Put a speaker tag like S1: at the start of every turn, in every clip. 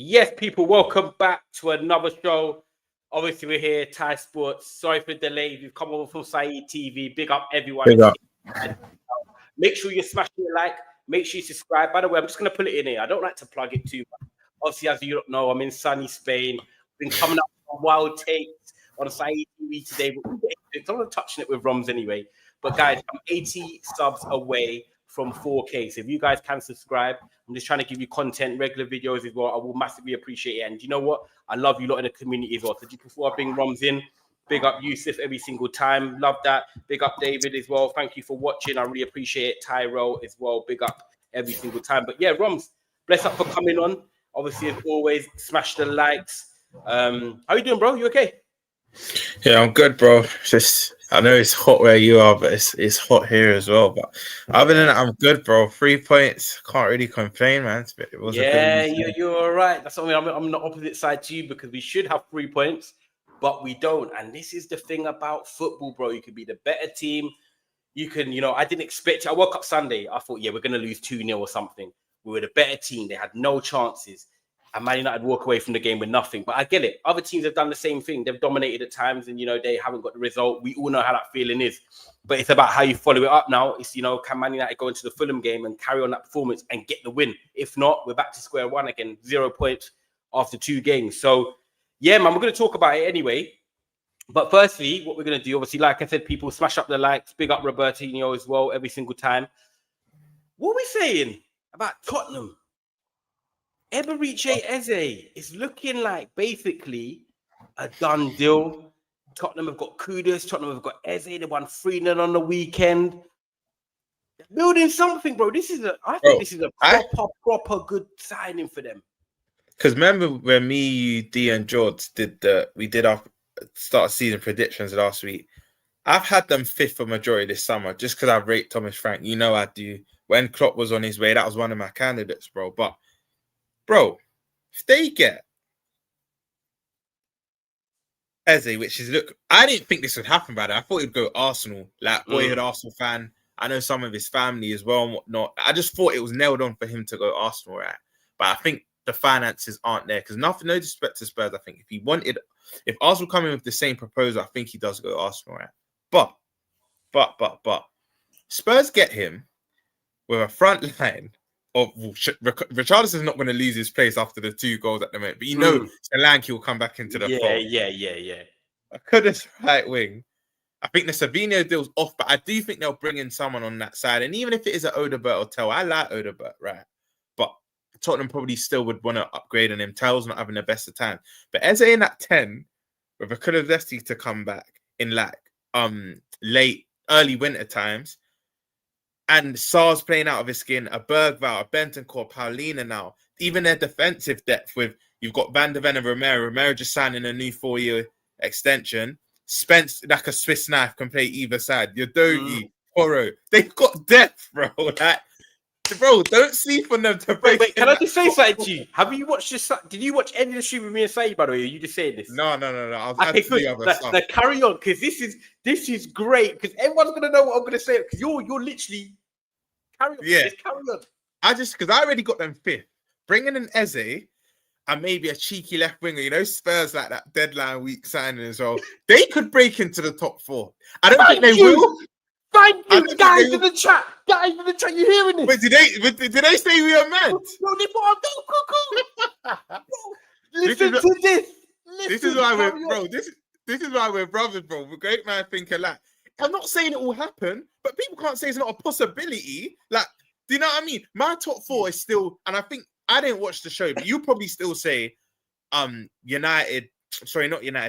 S1: Yes, people, welcome back to another show. Obviously, we're here, Thai Sports. Sorry for the delay. We've come over from Saeed TV. Big up everyone.
S2: Big up.
S1: Make sure you smash the like. Make sure you subscribe. By the way, I'm just going to put it in here. I don't like to plug it too much. Obviously, as you know, I'm in sunny Spain. Been coming up with wild takes on Saeed TV today. But I'm not touching it with Roms anyway. But guys, I'm 80 subs away from 4K. So if you guys can subscribe, I'm just trying to give you content, regular videos as well. I will massively appreciate it. And you know what? I love you lot in the community as well. So just before I bring Roms in, big up Yusuf every single time. Love that. Big up David as well. Thank you for watching. I really appreciate it. Tyrell as well. Big up every single time. But yeah, Roms, bless up for coming on. Obviously, as always, smash the likes. How you doing, bro? You okay?
S2: Yeah, I'm good, bro. Just I know it's hot where you are, but it's hot here as well. But other than that, I'm good, bro. 3 points, can't really complain, man. It was
S1: yeah, you're all right. That's something I'm on the opposite side to you because we should have 3 points, but we don't. And this is the thing about football, bro. You could be the better team. You can, I didn't expect it. I woke up Sunday. I thought, yeah, we're going to lose 2-0 or something. We were the better team. They had no chances. And Man United walk away from the game with nothing. But I get it. Other teams have done the same thing. They've dominated at times and, they haven't got the result. We all know how that feeling is. But it's about how you follow it up now. It's, can Man United go into the Fulham game and carry on that performance and get the win? If not, we're back to square one again. 0 points after 2 games. So, yeah, man, we're going to talk about it anyway. But firstly, what we're going to do, obviously, like I said, people smash up the likes, big up Robertinho as well every single time. What are we saying about Tottenham? Eberechi Eze is looking like basically a done deal. Tottenham have got Kudus. Tottenham have got Eze. They won 3-0 on the weekend. They're building something, bro. I think this is a proper good signing for them.
S2: Because remember when me, you, D, and George did our start of season predictions last week. I've had them 5th for majority this summer just because I rate Thomas Frank. You know I do. When Klopp was on his way, that was one of my candidates, bro. But bro, if they get Eze, which is I didn't think this would happen, by the way. I thought he'd go Arsenal, like boyhood Arsenal fan. I know some of his family as well and whatnot. I just thought it was nailed on for him to go Arsenal, right? But I think the finances aren't there because no disrespect to Spurs. I think if Arsenal come in with the same proposal, I think he does go Arsenal, right? But Spurs get him with a front line. Richarlison is not going to lose his place after the 2 goals at the moment, but Solanke will come back into the fold.
S1: Yeah.
S2: Kudus right wing. I think the Savinho deal's off, but I do think they'll bring in someone on that side. And even if it is an Odegaard or Tell, I like Odegaard, right? But Tottenham probably still would want to upgrade on him. Tell's not having the best of time. But Eze in that 10, with a Kulusevski to come back in early winter times, and Sar's playing out of his skin, a Bergvall, a Bentancur, Paulina now. Even their defensive depth you've got Van de Ven and Romero. Romero just signing a new 4-year extension. Spence, like a Swiss knife, can play either side. Yodogi, Poro. They've got depth, bro. Bro, don't sleep on them.
S1: Wait, can I just say something to you? Have you watched this? Did you watch any of the stream with me and Saeed, by the way? Or are you just saying this?
S2: No. I was
S1: the carry on, because this is great, because everyone's going to know what I'm going to say, because you're literally... Carry on.
S2: Yeah.
S1: Just carry on.
S2: Because I already got them 5th. Bringing in Eze and maybe a cheeky left winger, Spurs like that deadline week signing as well. They could break into the top 4. I don't think they will.
S1: Thank you, guys in the chat. Guys in the chat, you hearing this?
S2: Wait, did they say we are mad?
S1: No, they put on Listen to this.
S2: This is why we're bro. This is why we're brothers, bro. We're great man think alike. I'm not saying it will happen, but people can't say it's not a possibility. Like, do you know what I mean? My top 4 is still, and I think I didn't watch the show, but you probably still say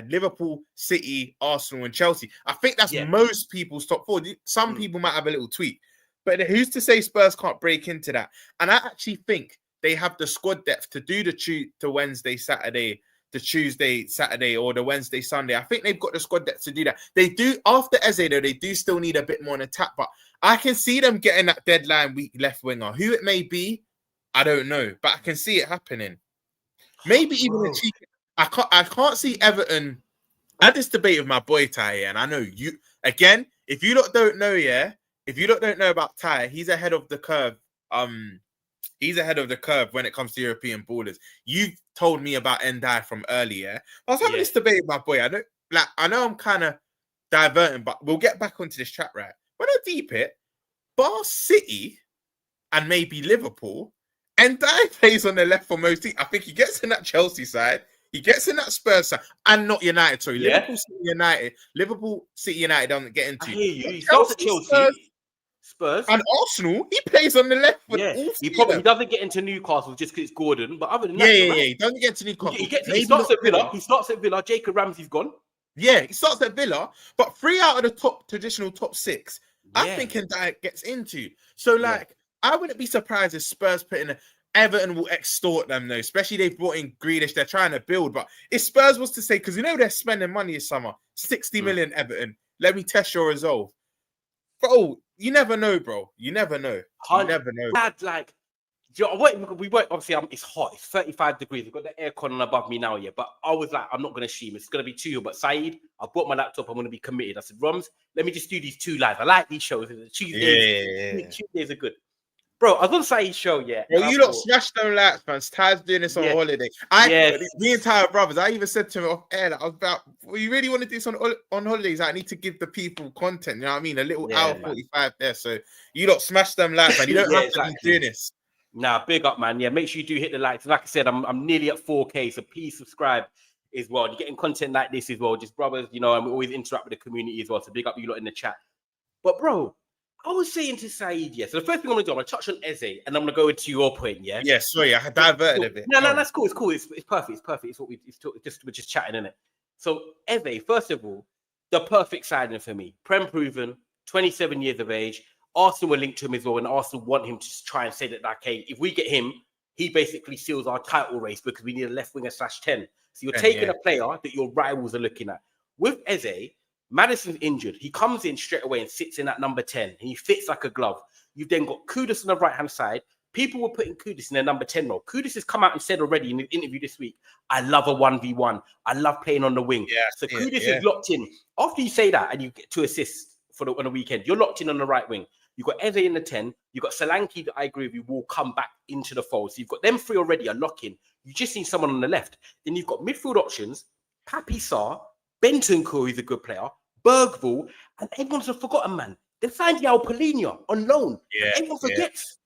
S2: Liverpool, City, Arsenal, and Chelsea. I think that's most people's top 4. Some people might have a little tweak, but who's to say Spurs can't break into that? And I actually think they have the squad depth to do the Wednesday, Saturday, the Tuesday, Saturday, or the Wednesday, Sunday. I think they've got the squad depth to do that. They do, after Eze, though, they do still need a bit more in attack, but I can see them getting that deadline week left winger. Who it may be, I don't know, but I can see it happening. Maybe even a cheeky... I can't see Everton. I had this debate with my boy Ty, and I know you, again, if you lot don't know about Ty, he's ahead of the curve He's ahead of the curve when it comes to European ballers. You've told me about Ndai from earlier. I was having this debate with my boy. I know I'm kind of diverting, but we'll get back onto this track, right? When I deep it, bar City and maybe Liverpool, Ndai plays on the left for most teams. I think he gets in that Chelsea side. He gets in that Spurs side, and not United. Sorry, Liverpool City United doesn't get into.
S1: I hear you. He starts at Chelsea, Spurs,
S2: and Arsenal. He plays on the left for all
S1: he doesn't get into Newcastle just because it's Gordon. But other than that,
S2: he doesn't get to Newcastle.
S1: He starts at Villa. He starts at Villa. Jacob Ramsey's gone.
S2: Yeah, he starts at Villa, but 3 out of the traditional top 6, I think Ndai gets into. So, I wouldn't be surprised if Spurs put in Everton will extort them, though. Especially they've brought in Grealish. They're trying to build. But if Spurs was to say, because they're spending money this summer, 60 million Everton, let me test your resolve. Bro, you never know, bro. You never know. You never know.
S1: We work, obviously, it's hot. It's 35 degrees. We've got the aircon on above me now, but I was like, I'm not going to stream. It's going to be 2. But Saeed, I brought my laptop. I'm going to be committed. I said, Roms, let me just do these 2 live. I like these shows. Tuesdays are good. Bro, I was on Saeed's show,
S2: Well, you lot smashed them lights, man. Ty's doing this on holiday. Me and Ty are brothers. I even said to him off air that I was about, well, you really want to do this on holidays? I need to give the people content. You know what I mean? A little hour 45 there. So you lot smashed them lights, man. You don't have to be doing this.
S1: Nah, big up, man. Yeah, make sure you do hit the likes. Like I said, I'm nearly at 4K, so please subscribe as well. You're getting content like this as well. Just brothers, and we always interact with the community as well. So big up you lot in the chat. But bro, I was saying to Saeed, so the first thing I'm gonna do, I'm gonna touch on Eze, and I'm gonna go into your point,
S2: Yeah, sorry, I diverted a bit.
S1: No, that's cool. It's cool. It's perfect. It's perfect. It's what we're just chatting, innit? So Eze, first of all, the perfect signing for me. Prem proven, 27 years of age. Arsenal were linked to him as well, and Arsenal want him to try and say that, okay, if we get him, he basically seals our title race because we need a left winger /10. So you're taking a player that your rivals are looking at. With Eze, Maddison's injured. He comes in straight away and sits in at number 10, and he fits like a glove. You've then got Kudus on the right-hand side. People were putting Kudus in their number 10 role. Kudus has come out and said already in the interview this week, I love a 1v1. I love playing on the wing. Kudus is locked in. After you say that and you get 2 assists on the weekend, you're locked in on the right wing. You've got Eze in the 10. You've got Solanke that I agree with you will come back into the fold. So you've got them 3 already, a lock-in. You just need someone on the left. Then you've got midfield options, Papi Sarr, Bentancur, who's a good player, Bergvall, and everyone's a forgotten man. They signed João Palhinha on loan. Everyone forgets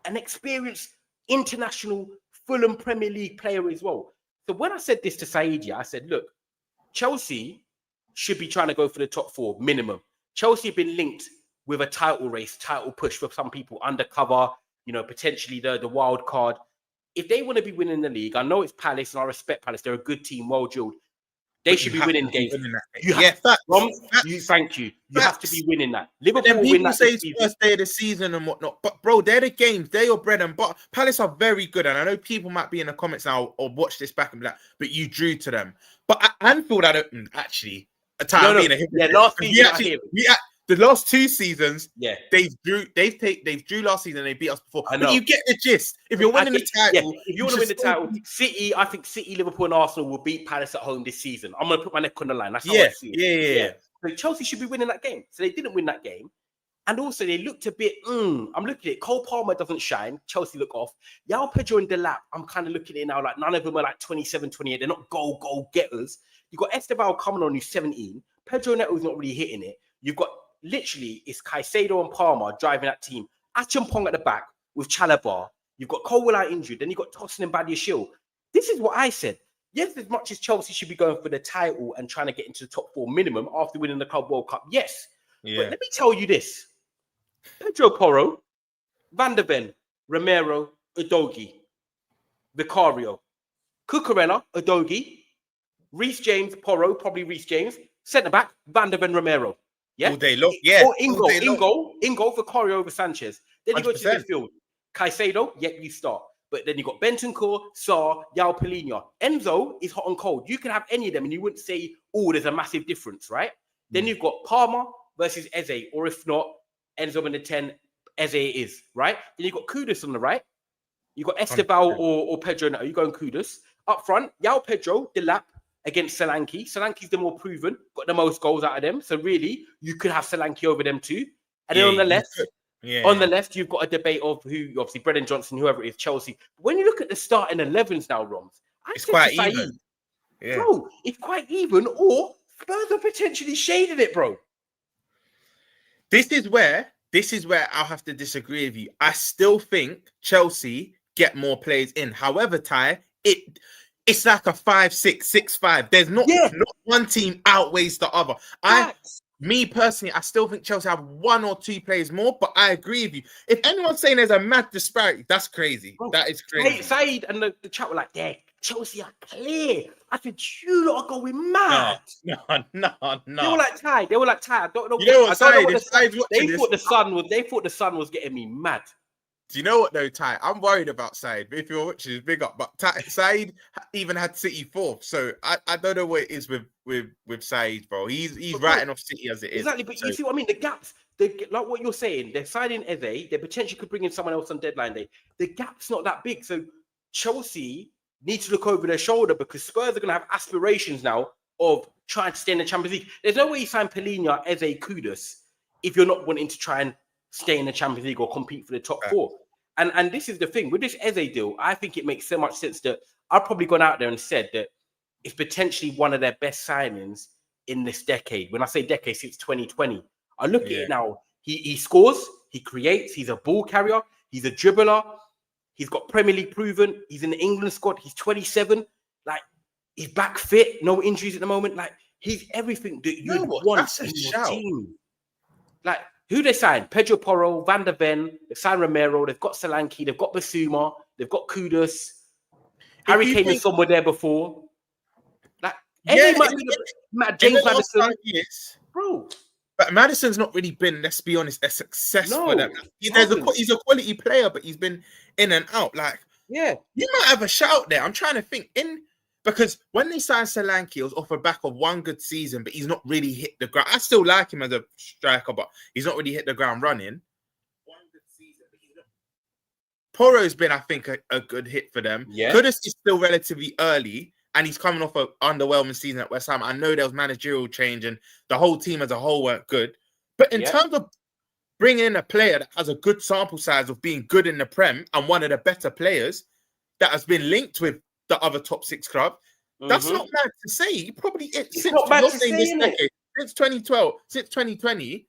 S1: an experienced international Fulham Premier League player as well. So when I said this to Saeed, I said, look, Chelsea should be trying to go for the top 4 minimum. Chelsea have been linked with a title race, title push for some people, undercover, potentially the wild card. If they want to be winning the league, I know it's Palace and I respect Palace. They're a good team, well drilled. They should be winning games. Thank you. You have to be winning that. Liverpool will win that.
S2: Say it's first day of the season and whatnot, but bro, they're the games. They're your bread and butter. Palace are very good, and I know people might be in the comments now or watch this back and be like, but you drew to them. But at Anfield, I don't actually.
S1: Last season,
S2: the last 2 seasons, they've drew last season. They beat us before.
S1: I know.
S2: But you get the gist. If you're winning the title,
S1: if you want to win the title, I think City, Liverpool, and Arsenal will beat Palace at home this season. I'm gonna put my neck on the line. That's how I see it. So Chelsea should be winning that game. So they didn't win that game, and also they looked a bit. I'm looking at it. Cole Palmer doesn't shine. Chelsea look off. João Pedro and Delap. I'm kind of looking at it now. Like none of them are like 27, 28. They're not goal getters. You got Esteban coming on who's 17. Pedro Neto's not really hitting it. You've got. Literally, it's Caicedo and Palmer driving that team. Achampong at the back with Chalobah. You've got Colwell out injured. Then you've got Tosin and Badiashile. This is what I said. Yes, as much as Chelsea should be going for the title and trying to get into the top 4 minimum after winning the Club World Cup, yes. But let me tell you this. Pedro Porro, Van der Ven, Romero, Udogie, Vicario, Cucurella, Udogie, Reece James, Porro, probably Reece James, centre-back, Van der Ven, Romero. Yeah,
S2: all day long.
S1: Or in goal for Vicario over Sanchez. Then you 100%. Go to midfield. Caicedo, you start. But then you got Bentancur, Sarr, João Palhinha. Enzo is hot and cold. You can have any of them, and you wouldn't say, there's a massive difference, right? Then you've got Palmer versus Eze, or if not, Enzo in the 10, Eze is, right? Then you've got Kudus on the right. You've got Esteban or Pedro. No, you're going Kudus. Up front, João Pedro, Delap, against Solanke. Solanke's the more proven, got the most goals out of them. So really, you could have Solanke over them too. And then on the left,
S2: Yeah.
S1: On the left, you've got a debate of who, obviously, Brennan Johnson, whoever it is, Chelsea. When you look at the starting 11s now, Roms,
S2: It's quite even. Yeah.
S1: Bro, it's quite even, or Spurs are potentially shading it, bro.
S2: This is where I'll have to disagree with you. I still think Chelsea get more players in. However, Ty, it's like a 5-6, 6-5. There's not one team outweighs the other. Me personally, I still think Chelsea have 1 or 2 players more, but I agree with you. If anyone's saying there's a mad disparity, that's crazy. Bro, that is crazy.
S1: Said and the chat were like, yeah, Chelsea are clear. I said, you lot are going mad.
S2: No.
S1: They were like tied. I don't know.
S2: You know what,
S1: they thought the sun was getting me mad.
S2: Do you know what though, Ty? I'm worried about Said. If you're watching, it's big up. But Said even had City 4th, so I don't know what it is with Said, bro. He's writing off City as it is.
S1: Exactly, but you see what I mean? The gaps, like what you're saying, they're signing Eze. They potentially could bring in someone else on deadline day. The gap's not that big, so Chelsea need to look over their shoulder because Spurs are going to have aspirations now of trying to stay in the Champions League. There's no way you sign Palhinha, Eze, Kudus if you're not wanting to try and stay in the Champions League or compete for the top 4. And this is the thing with this Eze deal. I think it makes so much sense that I've probably gone out there and said that it's potentially one of their best signings in this decade. When I say decade, since 2020, I look at it now. He scores, he creates, he's a ball carrier, he's a dribbler, he's got Premier League proven, he's in the England squad, he's 27, like he's back fit, no injuries at the moment. Like he's everything that you'd want in your team. Like who they signed? Pedro Porro, Van der Ven, they've signed Romero, they've got Solanke, they've got Basuma, they've got Kudus. Harry Kane was somewhere there before. Like, James Maddison. Bro.
S2: But Maddison's not really been, let's be honest, a success for them. He's a quality player, but he's been in and out. Like, you might have a shout there. I'm trying to think because when they signed Solanke, it was off the back of one good season, but he's not really hit the ground. I still like him as a striker, but he's not really hit the ground running. One good season, but he's not. Porro's been, I think, a good hit for them. Kudus is still relatively early, and he's coming off an underwhelming season at West Ham. I know there was managerial change, and the whole team as a whole weren't good. But in terms of bringing in a player that has a good sample size of being good in the Prem and one of the better players that has been linked with the other top 6 club, that's not mad to say. He probably is. Since 2012, since 2020,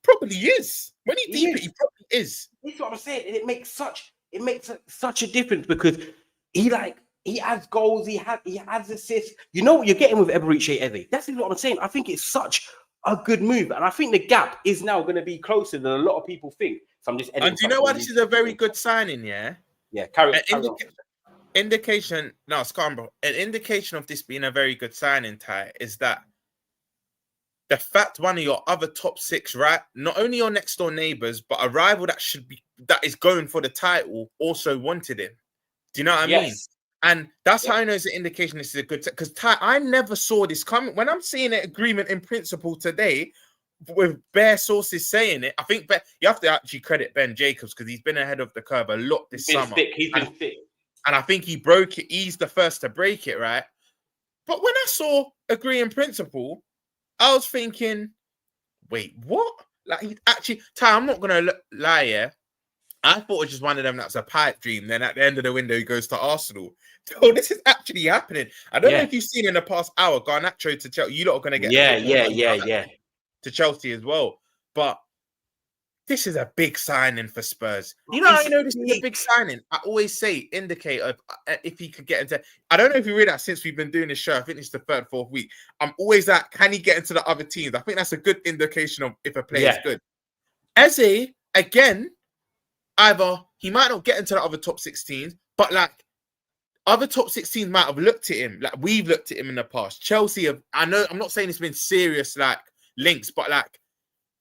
S2: probably is. When he deep it, he probably is.
S1: That's what I'm saying. And it makes such a difference because he adds goals, he adds assists. You know what you're getting with Eberechi Eze. That's what I'm saying. I think it's such a good move, and I think the gap is now going to be closer than a lot of people think. So I'm just.
S2: And do you know why this is a very good signing? Yeah.
S1: Carry on.
S2: Indication of this being a very good signing, Ty, is that the fact one of your other top 6, right? Not only your next door neighbors, but a rival that is going for the title also wanted him. Do you know what I mean? And that's how I know it's an indication this is a good because Ty, I never saw this coming. When I'm seeing an agreement in principle today, with bare sources saying it, I think you have to actually credit Ben Jacobs because he's been ahead of the curve a lot this summer.
S1: He's been thick.
S2: And I think he broke it. He's the first to break it, right? But when I saw agree in principle, I was thinking, wait, what? Like, he actually, Ty, I'm not going to lie here. I thought it was just one of them that's a pipe dream. Then at the end of the window, he goes to Arsenal. So this is actually happening. I don't know if you've seen in the past hour, Garnacho to Chelsea. You lot are going to get to Chelsea as well. But this is a big signing for Spurs. You know this is a big signing. I always say indicator if he could get into. I don't know if you read that since we've been doing this show. I think it's the 3rd, 4th week. I'm always like, can he get into the other teams? I think that's a good indication of if a player is good. Eze, again, either he might not get into the other top 16, but like other top 16 might have looked at him. Like we've looked at him in the past. Chelsea have, I know, I'm not saying it's been serious like links, but like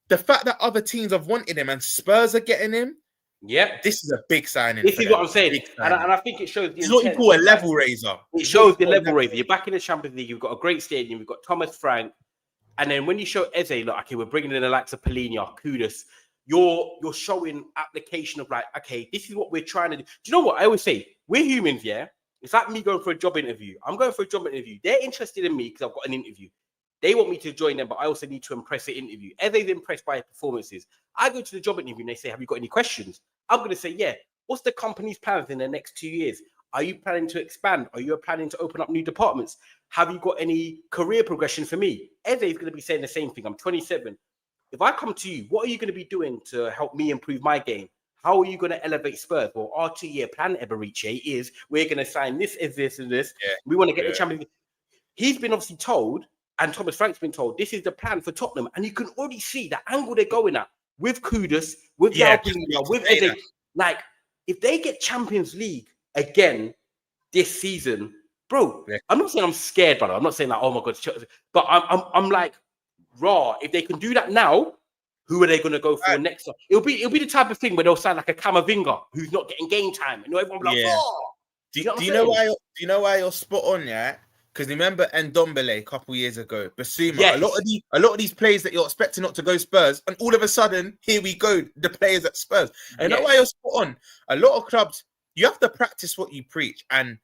S2: the fact that other teams have wanted him and Spurs are getting him, this is a big signing.
S1: This is what I'm saying. And I think it shows
S2: it's what you call a level raiser.
S1: It shows the level raiser. You're back in the Champions League. You've got a great stadium. You've got Thomas Frank. And then when you show Eze, look, okay, we're bringing in the likes of Palhinha, Kudus, you're showing application of like, okay, this is what we're trying to do. Do you know what? I always say, we're humans, yeah? It's like me going for a job interview. I'm going for a job interview. They're interested in me because I've got an interview. They want me to join them, but I also need to impress the interview. Eze's impressed by performances. I go to the job interview and they say, have you got any questions? I'm going to say, yeah. What's the company's plans in the next 2 years? Are you planning to expand? Are you planning to open up new departments? Have you got any career progression for me? Eze is going to be saying the same thing. I'm 27. If I come to you, what are you going to be doing to help me improve my game? How are you going to elevate Spurs? Well, our 2-year plan, Eberechi, is we're going to sign this, and this.
S2: Yeah.
S1: We want to get the Champions League. He's been obviously told, and Thomas Frank's been told, this is the plan for Tottenham. And you can already see the angle they're going at with Kudus, with Yalpalina, with Eze. Like, if they get Champions League again this season, bro, I'm not saying I'm scared, brother. I'm not saying like, oh my God, but I'm like, raw. If they can do that now, who are they going to go for next? It'll be the type of thing where they'll sign like a Camavinga who's not getting game time, and everyone will be like, oh.
S2: Do you know why you're spot on, yeah? Because remember Ndombele a couple years ago, Basuma, a lot of these players that you're expecting not to go Spurs, and all of a sudden, here we go, the players at Spurs. And you know why you're spot on? A lot of clubs, you have to practice what you preach, and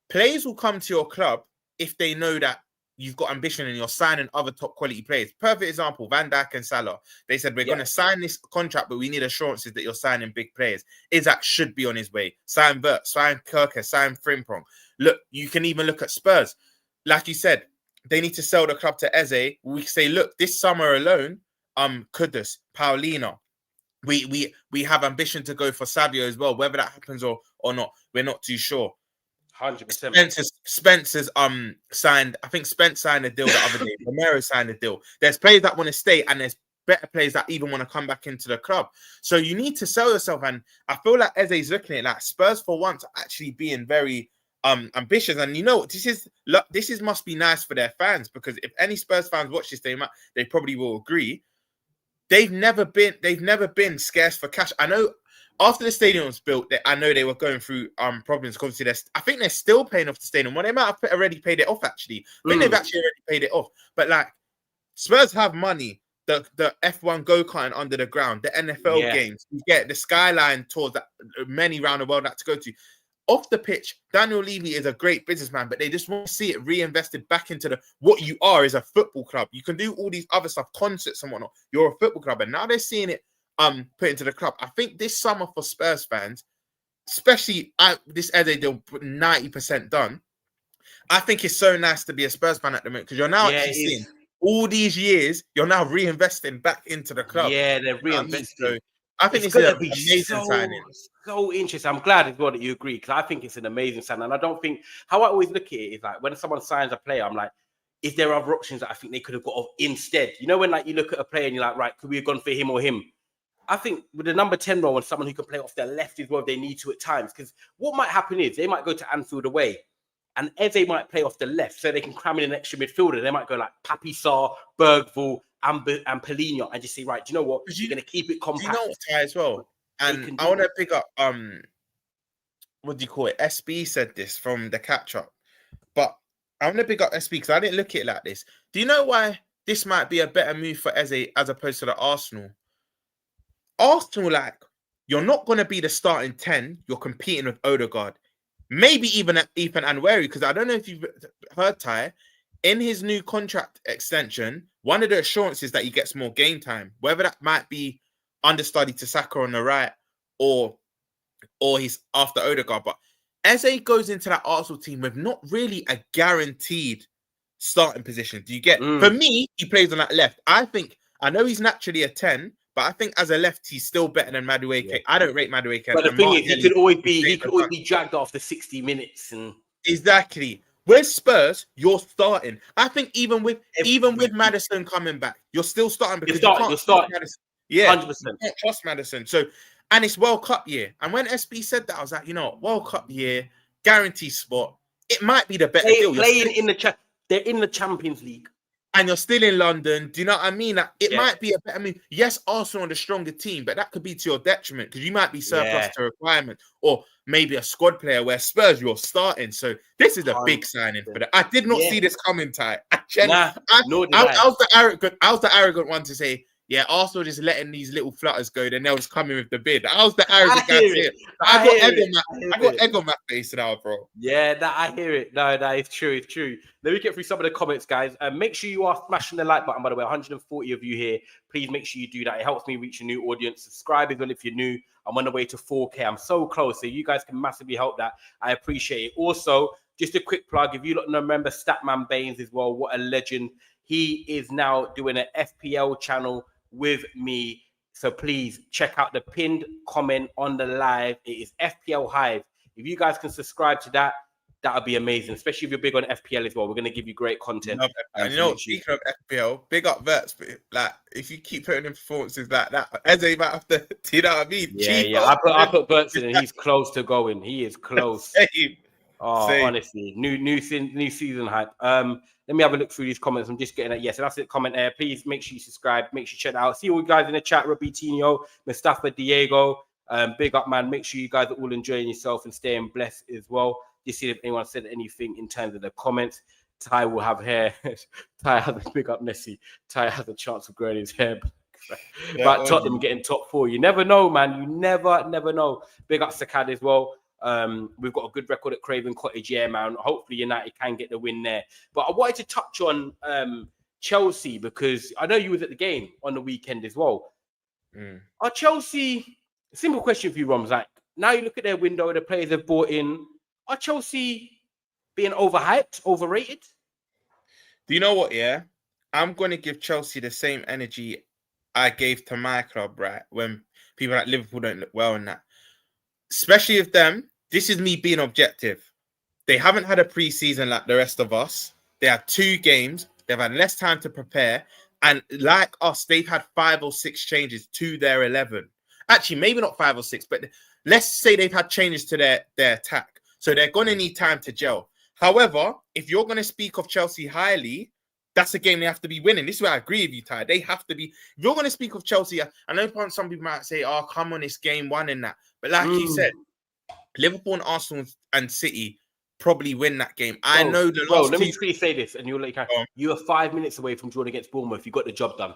S2: players will come to your club if they know that you've got ambition and you're signing other top quality players. Perfect example, Van Dijk and Salah. They said, we're going to sign this contract, but we need assurances that you're signing big players. Isaac should be on his way. Sign Vert, sign Kirker, sign Frimpong. Look, you can even look at Spurs. Like you said, they need to sell the club to Eze. We say, look, this summer alone, Kudus, Paulino, we have ambition to go for Savio as well. Whether that happens or not, we're not too sure.
S1: 100%.
S2: Spencer's signed. I think Spence signed a deal the other day. Romero signed a deal. There's players that want to stay, and there's better players that even want to come back into the club. So you need to sell yourself. And I feel like Eze's looking at that Spurs for once actually being very ambitious. And you know, this is must be nice for their fans, because if any Spurs fans watch this, they probably will agree. They've never been scarce for cash. I know. After the stadium was built, I know they were going through problems. Obviously, I think they're still paying off the stadium. Well, they might have already paid it off, actually. I think they've actually already paid it off. But, like, Spurs have money. The F1 go-kart under the ground, the NFL games. You get the Skyline tours that many around the world like to go to. Off the pitch, Daniel Levy is a great businessman, but they just want to see it reinvested back into what you are as a football club. You can do all these other stuff, concerts and whatnot. You're a football club. And now they're seeing it put into the club. I think this summer for Spurs fans, especially this Eze deal 90% done, I think it's so nice to be a Spurs fan at the moment, because you're now actually seeing all these years, you're now reinvesting back into the club.
S1: Yeah, they're reinvesting. So
S2: I think it's an amazing signing.
S1: So interesting. I'm glad as well that you agree, because I think it's an amazing signing. And I don't think, how I always look at it is like, when someone signs a player, I'm like, is there other options that I think they could have got instead? You know, when like you look at a player and you're like, right, could we have gone for him or him? I think with the number 10 role and someone who can play off their left as well if they need to at times, because what might happen is they might go to Anfield away and Eze might play off the left so they can cram in an extra midfielder. They might go like Papi Sarr, Bergvall, and Polino and just say, right, do you know what? You're going to keep it compact.
S2: You know what, Ty, as well? And I want to pick up, what do you call it? SB said this from the catch-up. But I want to pick up SB because I didn't look at it like this. Do you know why this might be a better move for Eze as opposed to the Arsenal? Arsenal, like, you're not going to be the starting 10. You're competing with Odegaard. Maybe even Ethan Nwaneri, because I don't know if you've heard, Ty, in his new contract extension, one of the assurances that he gets more game time, whether that might be understudy to Saka on the right or he's after Odegaard. But Eze goes into that Arsenal team with not really a guaranteed starting position. Do you get? For me, he plays on that left. I know he's naturally a 10, but I think as a left, he's still better than Madueke. Yeah. I don't rate Madueke.
S1: But the thing is, he could always be dragged after 60 minutes. And
S2: exactly. Where's Spurs? You're starting. I think even with Maddison coming back, you're still starting because you're starting. Maddison. Yeah, 100%. You can't trust Maddison. So, and it's World Cup year. And when SB said that, I was like, you know, World Cup year, guaranteed spot. It might be the better deal.
S1: They're in the Champions League.
S2: And you're still in London. Do you know what I mean? Like, it might be a better move. Yes, Arsenal are the stronger team, but that could be to your detriment because you might be surplus to requirement, or maybe a squad player where Spurs you're starting. So this is a big signing for that. I did not see this coming, Ty. I was the arrogant one to say, Yeah, Arsenal just letting these little flutters go, then they'll just come in with the bid. I was the arrogant guy
S1: hear
S2: here.
S1: it. I
S2: got
S1: hear
S2: egg
S1: it.
S2: on my face now, bro.
S1: Yeah, I hear it. No, it's true. It's true. Let me get through some of the comments, guys. Make sure you are smashing the like button, by the way. 140 of you here. Please make sure you do that. It helps me reach a new audience. Subscribe as well if you're new. I'm on the way to 4K. I'm so close. So you guys can massively help that. I appreciate it. Also, just a quick plug. If you don't remember Statman Baines as well, what a legend. He is now doing an FPL channel with me. So please check out the pinned comment on the live. It is FPL Hive. If you guys can subscribe to that, that would be amazing, especially if you're big on FPL as well. We're going to give you great content.
S2: And you know, speaking of FPL, big up Verts, like if you keep putting in performances like that, Eze might have to, you know what I mean?
S1: Yeah. I put Verts in, and he's close to going. He is close.
S2: Same.
S1: Honestly, new season hype. Let me have a look through these comments. I'm just getting it. Yes, so that's it. Comment there. Please make sure you subscribe. Make sure you check it out. See all you guys in the chat. Robertinho, Mustafa, Diego. Big up, man. Make sure you guys are all enjoying yourself and staying blessed as well. Just see if anyone said anything in terms of the comments. Ty will have hair. Ty has a big up Nessie. Ty has a chance of growing his hair. But Tottenham getting top 4. You never know, man. You never know. Big up Sakad as well. We've got a good record at Craven Cottage, yeah, man. Hopefully United can get the win there. But I wanted to touch on Chelsea because I know you was at the game on the weekend as well. Are Chelsea... Simple question for you, Roms. Like, now you look at their window, the players they've bought in. Are Chelsea being overhyped, overrated?
S2: Do you know what? Yeah, I'm going to give Chelsea the same energy I gave to my club, right? When people like Liverpool don't look well in that. Especially with them, this is me being objective. They haven't had a pre-season like the rest of us. They had 2 games. They've had less time to prepare. And like us, they've had 5 or 6 changes to their 11. Actually, maybe not 5 or 6, but let's say they've had changes to their attack. So they're going to need time to gel. However, if you're going to speak of Chelsea highly, that's a game they have to be winning. This is where I agree with you, Ty. They have to be. If you're going to speak of Chelsea, I know some people might say, oh, come on, it's game 1 in that. But like you said, Liverpool and Arsenal and City probably win that game. I know the last
S1: let me quickly say this, and you are 5 minutes away from drawing against Bournemouth. You got the job done.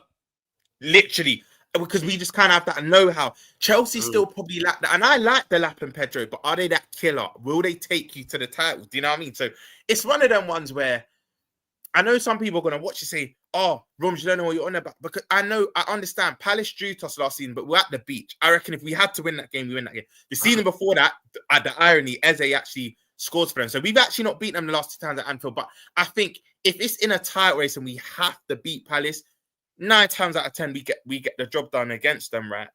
S2: Literally. Because we just kind of have that know-how. Chelsea still probably lack that. And I like the Lap and Pedro, but are they that killer? Will they take you to the title? Do you know what I mean? So it's one of them ones where I know some people are going to watch and say, oh, Rums, you don't know what you're on about. Because I understand. Palace drew to us last season, but we're at the beach. I reckon if we had to win that game, we win that game. The season before that, the irony, Eze actually scores for them. So we've actually not beaten them the last 2 times at Anfield. But I think if it's in a title race and we have to beat Palace, 9 times out of 10, we get the job done against them, right?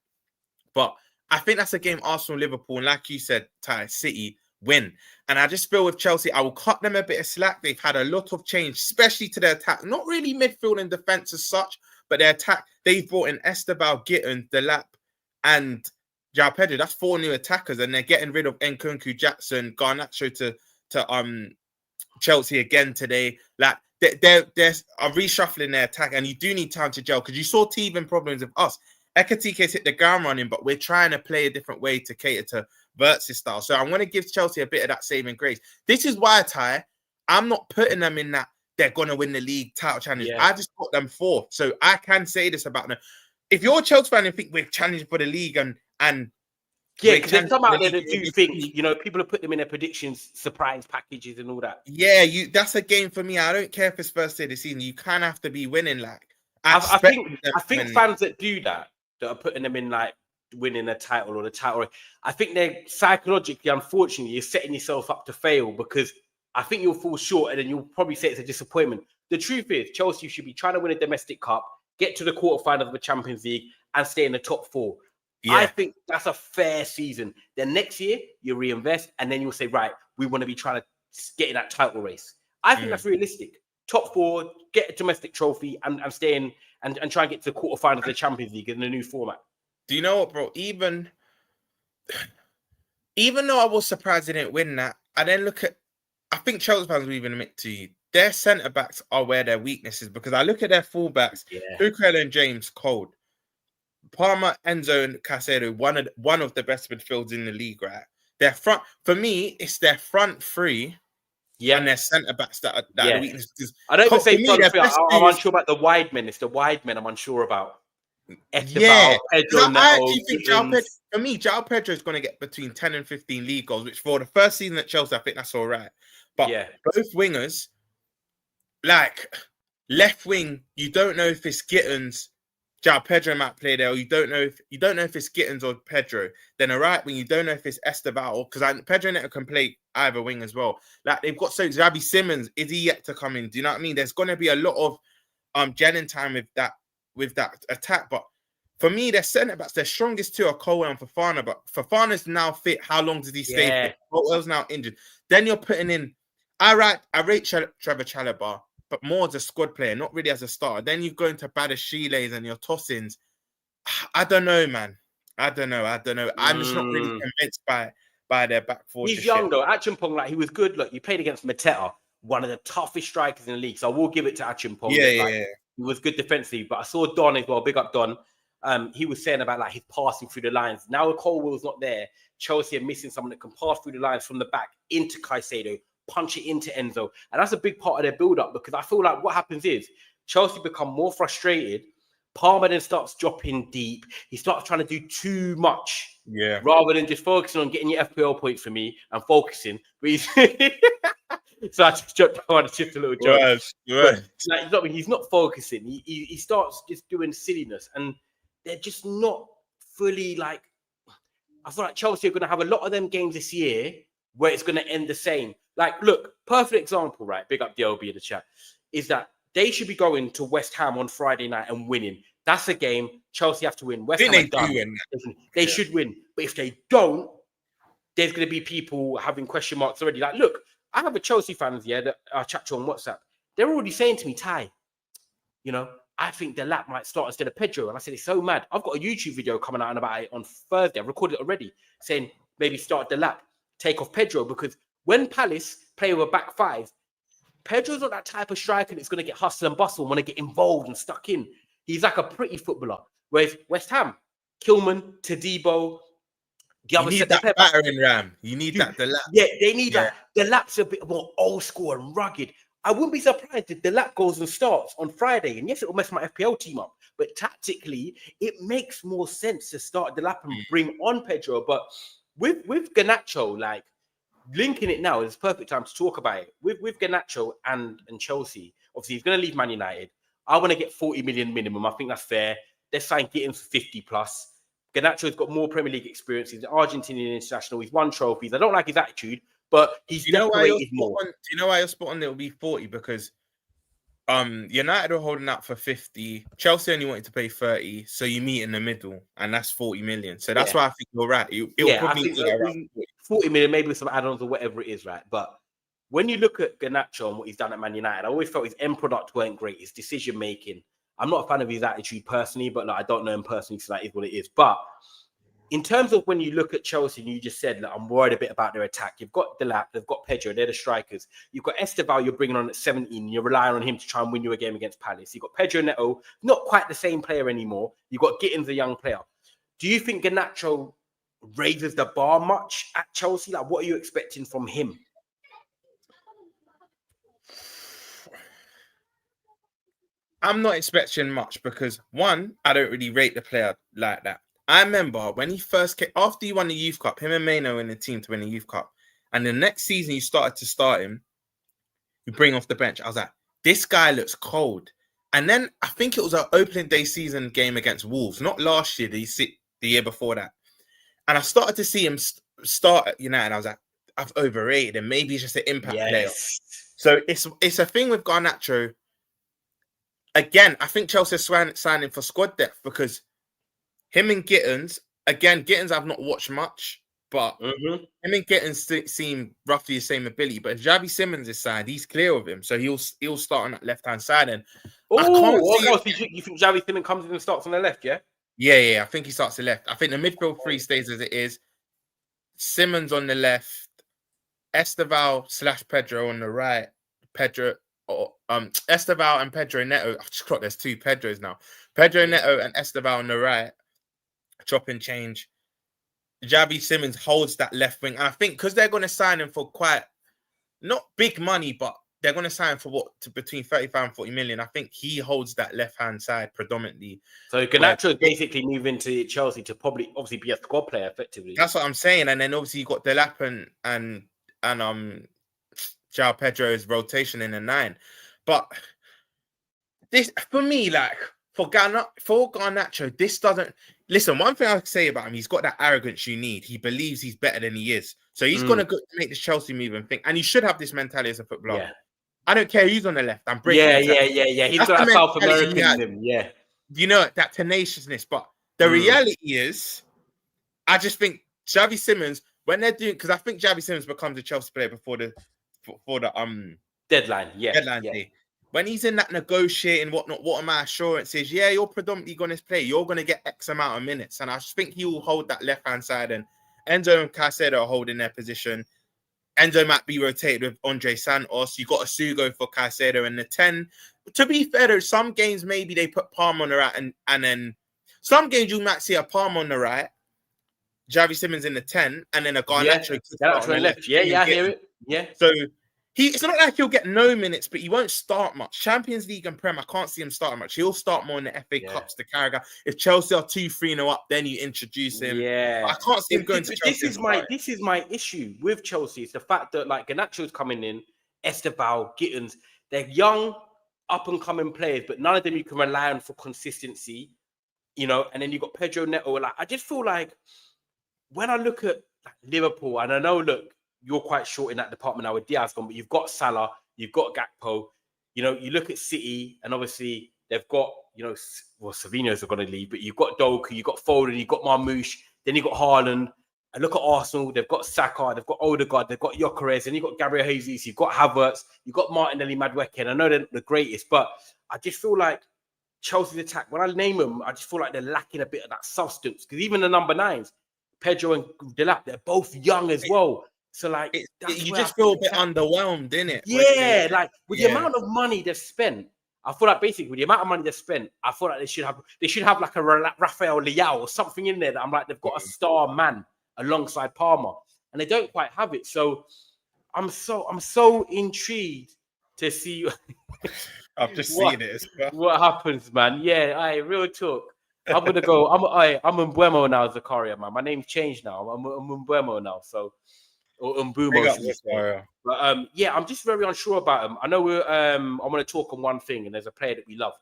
S2: But I think that's a game Arsenal, Liverpool, and like you said, Ty, City win. And I just feel with Chelsea, I will cut them a bit of slack. They've had a lot of change, especially to their attack. Not really midfield and defense as such, but their attack. They've brought in Esteban, Gitton, Delap, and João Pedro. That's 4 new attackers, and they're getting rid of Nkunku, Jackson, Garnacho to Chelsea again today. Like, they're reshuffling their attack, and you do need time to gel because you saw teething problems with us. Ekatike's hit the ground running, but we're trying to play a different way to cater to Verts' style. So I'm going to give Chelsea a bit of that saving grace. This is why, Ty, I'm not putting them in that they're going to win the league title challenge. Yeah. I just put them 4th. So I can say this about them. If you're a Chelsea fan and think we're challenging for the league and
S1: yeah, because there's some out there that do think, people have put them in their predictions, surprise packages and all that.
S2: Yeah, that's a game for me. I don't care if it's first day of the season. You kind of have to be winning. Like,
S1: I think fans that do that are putting them in like winning a title or the title. I think they're psychologically, unfortunately, you're setting yourself up to fail because I think you'll fall short and then you'll probably say it's a disappointment. The truth is, Chelsea should be trying to win a domestic cup, get to the quarterfinals of the Champions League, and stay in the top 4. Yeah. I think that's a fair season. Then next year, you reinvest, and then you'll say, right, we want to be trying to get in that title race. I think that's realistic. Top 4, get a domestic trophy, and stay in and try and get to the quarterfinals of the Champions League in the new format.
S2: Do you know what, bro? Even though I was surprised they didn't win that, I then look at, I think Chelsea fans will even admit to you, their centre-backs are where their weaknesses, because I look at their full-backs, Ukrel and James, cold. Palmer, Enzo, and Caicedo, one of the best midfields in the league, right? Their front, for me, it's their front 3 and their centre-backs that are the weaknesses.
S1: I don't even say front 3. I'm unsure about the wide men. It's the wide men I'm unsure about. Esteval, Pedro,
S2: I
S1: Neto,
S2: actually think for me, João Pedro is going to get between 10 and 15 league goals, which for the first season at Chelsea, I think that's all right. But both wingers, like left wing, you don't know if it's Gittins. João Pedro might play there, or you don't know if it's Gittins or Pedro. Then a right wing, you don't know if it's Esteval, because Pedro Neto can play either wing as well. Like they've got Xavi Simons, is he yet to come in? Do you know what I mean? There's going to be a lot of gelling time with that attack. But for me, their centre backs, their strongest two are Cole and Fofana. But Fofana's now fit. How long does he stay fit? Colwell's now injured. Then you're putting in. I rate Trevor Chalobah, but more as a squad player, not really as a starter. Then you go into Badashiles and your tossings. I don't know, man. I don't know. I'm just not really convinced by their back four.
S1: He's young though. Achimpong, like he was good. Look, he played against Mateta, one of the toughest strikers in the league. So I will give it to Achimpong.
S2: Yeah.
S1: He was good defensively, but I saw Don as well. Big up Don. He was saying about like his passing through the lines. Now Colwell's not there. Chelsea are missing someone that can pass through the lines from the back into Caicedo, punch it into Enzo. And that's a big part of their build-up, because I feel like what happens is Chelsea become more frustrated. Palmer then starts dropping deep. He starts trying to do too much.
S2: Yeah.
S1: Rather than just focusing on getting your FPL points for me and focusing. So I just jumped on, just a little joke.
S2: Right.
S1: Like, he's not focusing. He starts just doing silliness, and they're just not fully like. I feel like Chelsea are going to have a lot of them games this year where it's going to end the same. Like, look, perfect example, right? Big up DLB in the chat. Is that they should be going to West Ham on Friday night and winning. That's a game Chelsea have to win. West Ham are done. They should win. But if they don't, there's going to be people having question marks already. Like, look, I have a Chelsea fans here that I chat to on WhatsApp. They're already saying to me, Ty, I think the lap might start instead of Pedro. And I said, it's so mad. I've got a YouTube video coming out about it on Thursday. I've recorded it already, saying maybe start the lap, take off Pedro, because when Palace play with a back five, Pedro's not that type of striker that's going to get hustle and bustle and want to get involved and stuck in. He's like a pretty footballer. Whereas West Ham, Kilman, Tadibo,
S2: you need that battering ram. You need that. The lap.
S1: Yeah, they need that. The lap's a bit more old school and rugged. I wouldn't be surprised if the lap goes and starts on Friday. And yes, it will mess my FPL team up. But tactically, it makes more sense to start the lap and bring on Pedro. But with Garnacho, like, linking it now is the perfect time to talk about it. With Garnacho and Chelsea, obviously he's going to leave Man United. I want to get 40 million minimum. I think that's fair. They're saying get him for 50 plus. Garnacho's got more Premier League experience. He's an Argentinian international. He's won trophies. I don't like his attitude, but he's decorated more.
S2: Do you know why you're spot on? It will be 40 because United are holding out for 50. Chelsea only wanted to pay 30, so you meet in the middle, and that's 40 million. So that's why I think you're right.
S1: I think 40 million, maybe with some add-ons or whatever it is, right? But when you look at Garnacho and what he's done at Man United, I always felt his end product weren't great. His decision making. I'm not a fan of his attitude personally, but I don't know him personally, so that is what it is. But in terms of when you look at Chelsea, and you just said, I'm worried a bit about their attack. You've got Delap, they've got Pedro, they're the strikers. You've got Esteval, you're bringing on at 17. You're relying on him to try and win you a game against Palace. You've got Pedro Neto, not quite the same player anymore. You've got Gittins, a young player. Do you think Garnacho raises the bar much at Chelsea? Like, what are you expecting from him?
S2: I'm not expecting much because, one, I don't really rate the player like that. I remember when he first came, after he won the Youth Cup, him and Mano in the team to win the Youth Cup, and the next season you started to start him, you bring off the bench. I was like, this guy looks cold. And then I think it was our opening day season game against Wolves, not last year, the year before that. And I started to see him start at United, and I was like, I've overrated him. Maybe he's just an impact player. So it's a thing with Garnacho. Again, I think Chelsea are signing for squad depth because him and Gittins, I've not watched much, but him and Gittins seem roughly the same ability. But if Xavi Simons is signed, he's clear of him. So he'll start on that left-hand side. And
S1: you think Xavi Simons comes in and starts on the left, yeah?
S2: Yeah. I think he starts the left. I think the midfield three stays as it is. Simons on the left, Esteval / Pedro on the right. Esteval and Pedro Neto. I've just got there's two Pedros now. Pedro Neto and Esteval on the right. Chop and change. Xavi Simons holds that left wing. And I think because they're going to sign him for quite, not big money, but they're going to sign for between 35 and 40 million. I think he holds that left-hand side predominantly.
S1: So Garnacho is basically moving to Chelsea to probably obviously be a squad player effectively.
S2: That's what I'm saying. And then obviously you got Delap and João Pedro's rotation in the 9. But this, for me, like for Garnacho, this doesn't listen. One thing I can say about him, he's got that arrogance you need. He believes he's better than he is. So he's gonna go make this Chelsea move and think, and he should have this mentality as a footballer.
S1: Yeah.
S2: I don't care who's on the left. I'm breaking.
S1: Yeah. He's got a South American in him. Yeah.
S2: You know, that tenaciousness. But the reality is, I just think Xavi Simons, when they're doing, because I think Xavi Simons becomes a Chelsea player before the
S1: deadline.
S2: Deadline day. When he's in that negotiating, whatnot, what are my assurances? Yeah, you're predominantly going to play. You're going to get X amount of minutes. And I just think he will hold that left-hand side. And Enzo and Caicedo are holding their position. Enzo might be rotated with Andre Santos. You got Asugo for Caicedo in the 10. To be fair, there's some games maybe they put Palmer on the right, and then some games you might see a Palmer on the right, Xavi Simons in the 10, and then a Garnacho
S1: on the left. Yeah, I hear it. Yeah.
S2: So it's not like he'll get no minutes, but he won't start much. Champions League and Prem, I can't see him starting much. He'll start more in the FA Cups, the Carragher. If Chelsea are 2-3-0 up, then you introduce him.
S1: Yeah.
S2: But I can't see him going to Chelsea.
S1: This is my issue with Chelsea. It's the fact that like Garnacho's coming in, Esteval, Gittins, they're young, up-and-coming players, but none of them you can rely on for consistency, you know, and then you've got Pedro Neto. Like, I just feel like when I look at like, Liverpool, and I know, look, you're quite short in that department now with Diaz gone, but you've got Salah, you've got Gakpo. You know, you look at City, and obviously they've got, you know, well, Savinho's are going to leave, but you've got Doku, you've got Foden, you've got Marmoush, then you've got Haaland. And look at Arsenal, they've got Saka, they've got Odegaard, they've got Gyökeres, and you've got Gabriel Jesus, you've got Havertz, you've got Martinelli, Madueke, and I know they're not the greatest, but I just feel like Chelsea's attack, when I name them, I just feel like they're lacking a bit of that substance. Because even the number 9s, Pedro and Delap, they're both young as well. So, like,
S2: you just feel a bit underwhelmed, innit?
S1: Yeah, like, with the amount of money they've spent, I feel like basically with the amount of money they've spent, I feel like they should have like a Rafael Leao or something in there that I'm like, they've got a star man alongside Palmer, and they don't quite have it. So I'm so intrigued to see.
S2: I've just seen it.
S1: What happens, man? Yeah, real talk. I'm gonna go. I'm Mbuemo now, Zakaria, man. My name's changed now. I'm Mbuemo now. So or Mbumo. But I'm just very unsure about him. I know I'm gonna talk on one thing, and there's a player that we love.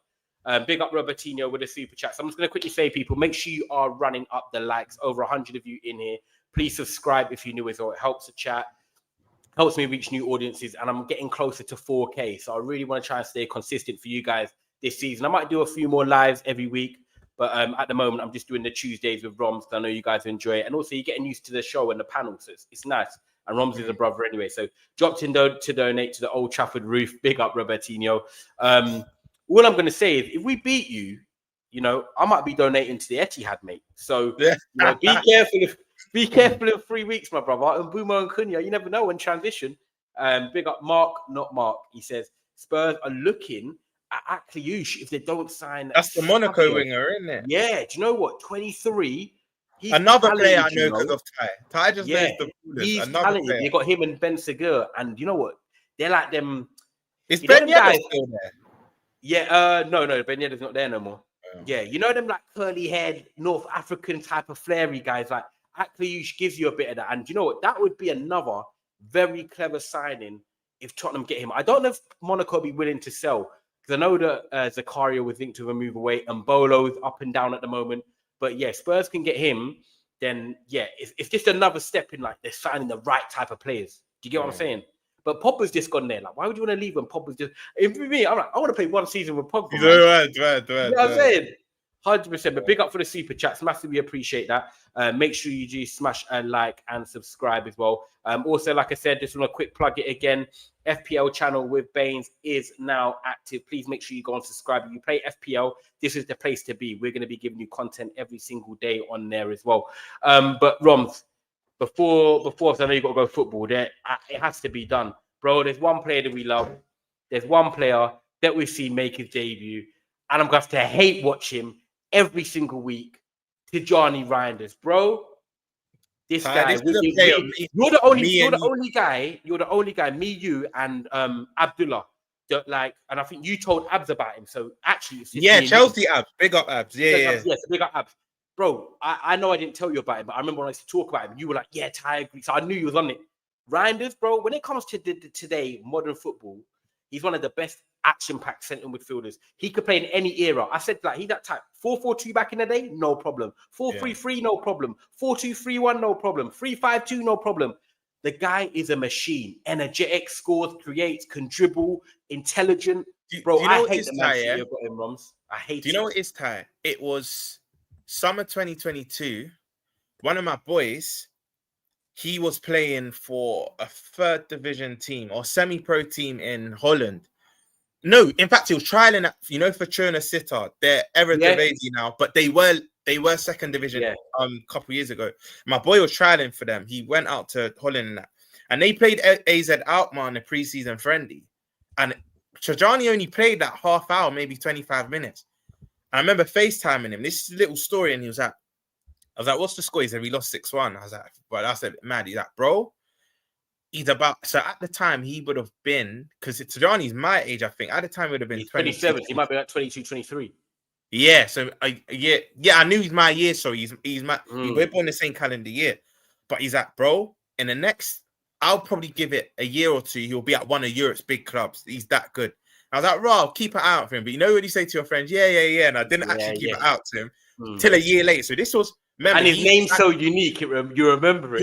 S1: Big up Robertinho with the super chat. So I'm just going to quickly say, people, make sure you are running up the likes. Over 100 of you in here. Please subscribe if you're new as well. It helps the chat, helps me reach new audiences, and I'm getting closer to 4K. So I really want to try and stay consistent for you guys this season. I might do a few more lives every week, but at the moment, I'm just doing the Tuesdays with Roms, because I know you guys enjoy it. And also, you're getting used to the show and the panel, so it's nice. And Roms is a brother anyway. So dropped in to donate to the Old Trafford roof. Big up Robertinho. All I'm going to say is, if we beat you, you know, I might be donating to the Etihad, mate. So you know, be careful in 3 weeks, my brother. And Mbumo and Cunha, you never know in transition. Big up Mark, not Mark. He says Spurs are looking at Akliouche if they don't sign.
S2: That's the Monaco winger, isn't it?
S1: Yeah. Do you know what? 23.
S2: Another player I know because of Ty. Ty just knows the rulers.
S1: He's talented. They got him and Ben Segur, and you know what? They're like them.
S2: Is Ben Yedder still there?
S1: Yeah, no, Ben Yedder's not there no more. Yeah, you know them like curly-haired North African type of flary guys. Like Akliouche gives you a bit of that, and you know what? That would be another very clever signing if Tottenham get him. I don't know if Monaco will be willing to sell, because I know that Zakaria was linked to a move away, and Bolo's up and down at the moment. But yeah, Spurs can get him. Then yeah, it's just another step in like they're signing the right type of players. Do you get what I'm saying? But Pogba's just gone there. Like, why would you want to leave when Pogba's just... For me, I'm like, I want to play one season with Pogba.
S2: Right.
S1: You know what I'm saying? 100%. But big up for the super chats. Massively appreciate that. Make sure you do smash a like and subscribe as well. Also, like I said, just want to quick plug it again. FPL channel with Baines is now active. Please make sure you go and subscribe. If you play FPL, this is the place to be. We're going to be giving you content every single day on there as well. But Roms, Before, I know you've got to go football there. It has to be done. Bro, there's one player that we love. There's one player that we've seen make his debut. And I'm going to have to hate watch him every single week. Tijani Reijnders. Bro, This
S2: Ty,
S1: guy,
S2: this is a player.
S1: you're the only guy. You're the only guy. Me, you, and Abdullah. Like, and I think you told Abs about him. So actually, it's just me and
S2: Chelsea Abs, big up Abs.
S1: Yes, big up Abs. Bro, I know I didn't tell you about it, but I remember when I used to talk about him, you were like, yeah, Ty, I agree. So I knew you was on it. Reijnders, bro, when it comes to today, modern football, he's one of the best action-packed centre midfielders. He could play in any era. I said, like, he's that type. 4-4-2 back in the day, no problem. 4-3-3, no problem. 4-2-3-1, no problem. 3-5-2, no problem. The guy is a machine. Energetic, scores, creates, can dribble, intelligent. Bro, I hate the Man City have got him, Roms. I hate it.
S2: Do you know what it's, Ty? It was summer 2022. One of my boys, he was playing for a third division team or semi-pro team in Holland. No, in fact, he was trialing at, Fortuna Sittard. They're Eredivisie now, but they were second division a couple years ago. My boy was trialing for them. He went out to Holland and they played AZ Alkmaar in a preseason friendly. And Trajani only played that half hour, maybe 25 minutes. I remember FaceTiming him. This is a little story, and I was like, what's the score? He said, we lost 6-1. I was like, bro, that's a bit mad. He's like, bro, so at the time, he would have been, because Tajani's my age, I think. At the time, he would have been
S1: 27. He might be like 22, 23.
S2: Yeah, so, I knew he's my year, so we're born the same calendar year. But he's like, bro, in the next, I'll probably give it a year or two, he'll be at one of Europe's big clubs. He's that good. I was like, I'll keep an eye out for him. But you know what you say to your friends? Yeah. And I didn't actually keep it out to him till a year later. So this was... Remember,
S1: and his name's so unique. You remember it.